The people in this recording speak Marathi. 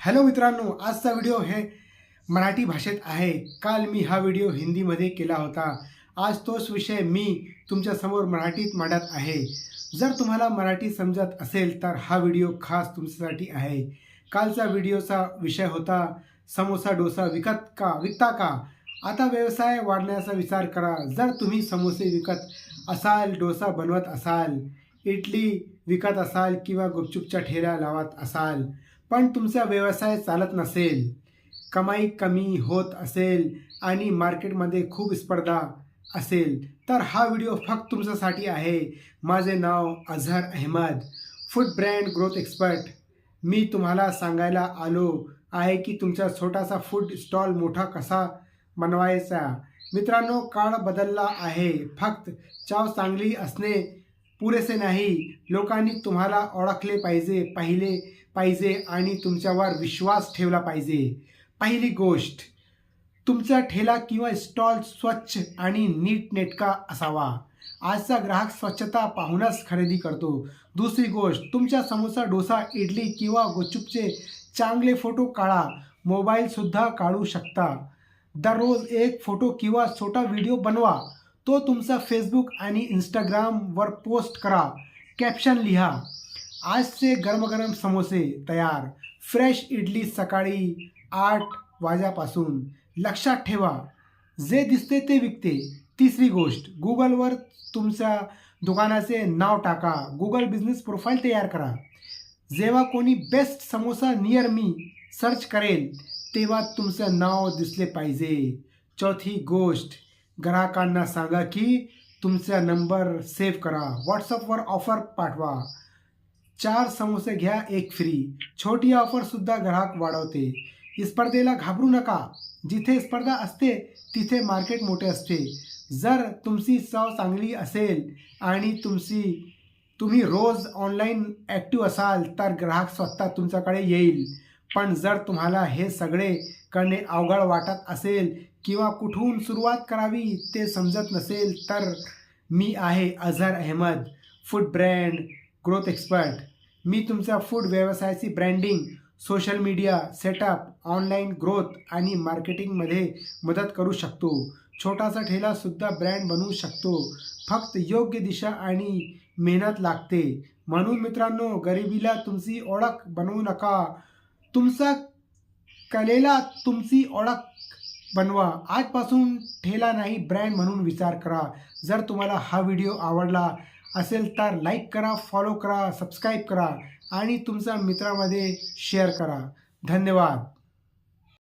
हॅलो मित्रांनो, आजचा व्हिडिओ हे मराठी भाषेत आहे. काल मी हा व्हिडिओ हिंदीमध्ये केला होता. आज तोच विषय मी तुमच्यासमोर मराठीत मांडत आहे. जर तुम्हाला मराठी समजत असेल तर हा व्हिडिओ खास तुमच्यासाठी आहे. कालचा व्हिडिओचा विषय होता समोसा डोसा विकता का? आता व्यवसाय वाढण्याचा विचार करा. जर तुम्ही समोसे विकत असाल, डोसा बनवत असाल, इडली विकत असाल किंवा गुपचूपच्या ठेला लावत असाल, पण तुमचा व्यवसाय चालत नसेल, कमाई कमी होत असेल आणि मार्केटमध्ये खूप स्पर्धा असेल, तर हा व्हिडिओ फक्त तुमच्यासाठी आहे. माझे नाव Azhar Ahmed, food brand growth expert. मी तुम्हाला सांगायला आलो आहे की तुमचा छोटासा फूड स्टॉल मोठा कसा बनवायचा. मित्रांनो, काळ बदलला आहे. फक्त चव चांगली असणे पुरेसे नाही. लोकांनी तुम्हाला ओळखले पाहिजे, पाहिले पाहिजे आणि तुमच्यावर विश्वास ठेवला पाहिजे. पहिली गोष्ट, तुमचा ठेला किंवा स्टॉल स्वच्छ आणि नीटनेटका असावा. आजचा ग्राहक स्वच्छता पाहूनच खरेदी करतो. दुसरी गोष्ट, तुमच्या समोसा डोसा इडली किंवा गुपचूपचे चांगले फोटो काढा. मोबाईलसुद्धा काढू शकता. दररोज एक फोटो किंवा छोटा व्हिडिओ बनवा. तो तुमचा फेसबुक आणि इंस्टाग्रामवर पोस्ट करा. कॅप्शन लिहा, आजचे गरम समोसे तयार, फ्रेश इडली सकाळी 8 वाजल्यापासून. लक्षात ठेवा, जे दिसते ते विकते. तिसरी गोष्ट, गुगलवर तुमच्या दुकानाचे नाव टाका. गुगल बिझनेस प्रोफाईल तयार करा. जेव्हा कोणी best samosa near me search करेल तेव्हा तुमचं नाव दिसले पाहिजे. चौथी गोष्ट, ग्राहकांना सांगा की तुमचा नंबर सेव्ह करा. व्हॉट्सअपवर ऑफर पाठवा. 4 समोसे घ्या 1 फ्री. छोटी ऑफरसुद्धा ग्राहक वाढवते. स्पर्धेला घाबरू नका. जिथे स्पर्धा असते तिथे मार्केट मोठे असते. जर तुमची चव चांगली असेल आणि तुम्ही रोज ऑनलाईन ॲक्टिव्ह असाल तर ग्राहक स्वतः तुमच्याकडे येईल. पण जर तुम्हाला हे सगळे करणे अवघड वाटत असेल किंवा कुठून सुरुवात करावी ते समजत नसेल तर मी आहे Azhar Ahmed, food brand growth expert. मी तुमच्या फूड व्यवसायाची branding, social media setup, online growth आणि मार्केटिंगमध्ये मदत करू शकतो. छोटासा ठेलासुद्धा ब्रँड बनवू शकतो. फक्त योग्य दिशा आणि मेहनत लागते. म्हणून मित्रांनो, गरिबीला तुमची ओळख बनवू नका. तुमचा कलेला तुमची ओळख बनवा. आजपासून ठेला नाही, ब्रँड म्हणून विचार करा. जर तुम्हाला हा व्हिडिओ आवडला असेल तर लाईक करा, फॉलो करा, सबस्क्राईब करा आणि तुमच्या मित्रामध्ये शेअर करा. धन्यवाद.